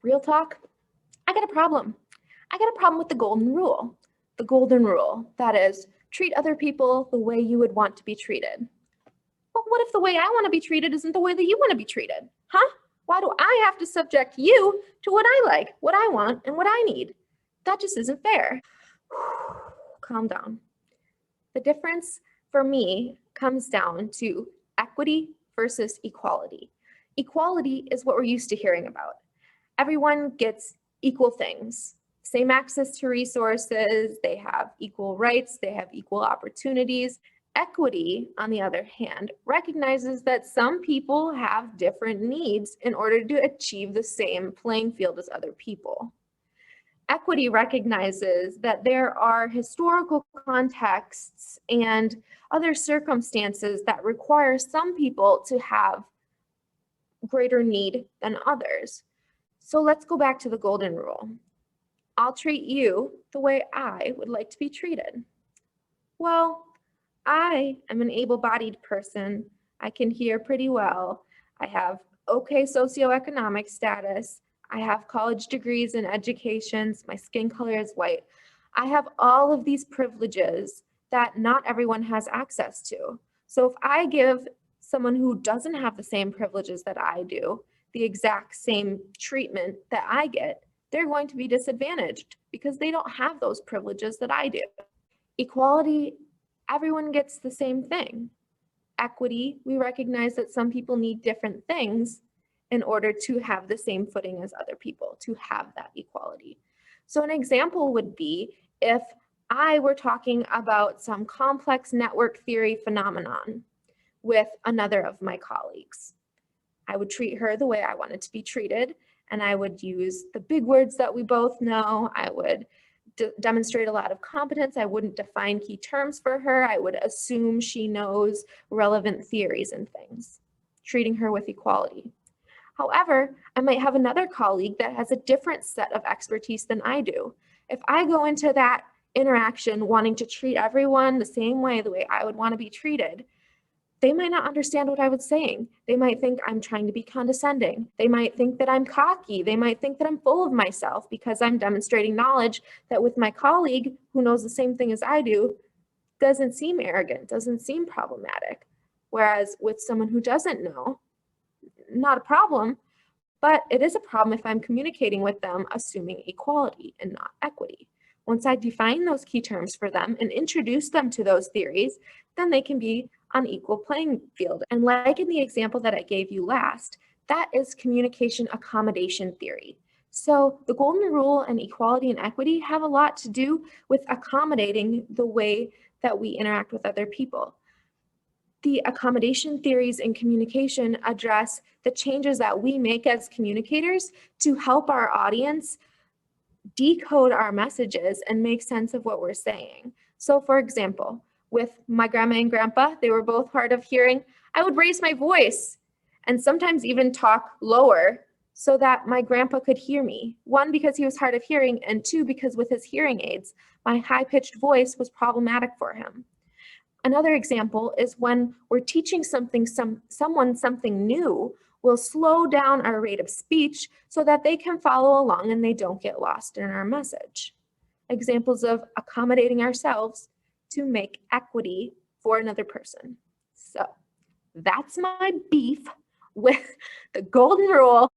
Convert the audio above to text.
Real talk, I got a problem. I got a problem with the golden rule. The golden rule, that is, treat other people the way you would want to be treated. But what if the way I want to be treated isn't the way that you want to be treated? Huh? Why do I have to subject you to what I like, what I want, and what I need? That just isn't fair. Calm down. The difference for me comes down to equity versus equality. Equality is what we're used to hearing about. Everyone gets equal things, same access to resources, they have equal rights, they have equal opportunities. Equity, on the other hand, recognizes that some people have different needs in order to achieve the same playing field as other people. Equity recognizes that there are historical contexts and other circumstances that require some people to have greater need than others. So let's go back to the golden rule. I'll treat you the way I would like to be treated. Well, I am an able-bodied person. I can hear pretty well. I have okay socioeconomic status. I have college degrees and educations. My skin color is white. I have all of these privileges that not everyone has access to. So if I give someone who doesn't have the same privileges that I do the exact same treatment that I get, they're going to be disadvantaged because they don't have those privileges that I do. Equality, everyone gets the same thing. Equity, we recognize that some people need different things in order to have the same footing as other people, to have that equality. So an example would be if I were talking about some complex network theory phenomenon with another of my colleagues. I would treat her the way I wanted to be treated, and I would use the big words that we both know. I would demonstrate a lot of competence. I wouldn't define key terms for her. I would assume she knows relevant theories and things, treating her with equality. However, I might have another colleague that has a different set of expertise than I do. If I go into that interaction wanting to treat everyone the same way, the way I would want to be treated, they might not understand what I was saying. They might think I'm trying to be condescending. They might think that I'm cocky. They might think that I'm full of myself because I'm demonstrating knowledge that with my colleague who knows the same thing as I do, doesn't seem arrogant, doesn't seem problematic. Whereas with someone who doesn't know, not a problem, but it is a problem if I'm communicating with them assuming equality and not equity. Once I define those key terms for them and introduce them to those theories, then they can be on equal playing field. And like in the example that I gave you last, that is communication accommodation theory. So the golden rule and equality and equity have a lot to do with accommodating the way that we interact with other people. The accommodation theories in communication address the changes that we make as communicators to help our audience decode our messages and make sense of what we're saying. So for example, with my grandma and grandpa, they were both hard of hearing. I would raise my voice and sometimes even talk lower so that my grandpa could hear me. One, because he was hard of hearing, and two, because with his hearing aids, my high-pitched voice was problematic for him. Another example is when we're teaching someone something new, we'll slow down our rate of speech so that they can follow along and they don't get lost in our message. Examples of accommodating ourselves to make equity for another person. So that's my beef with the golden rule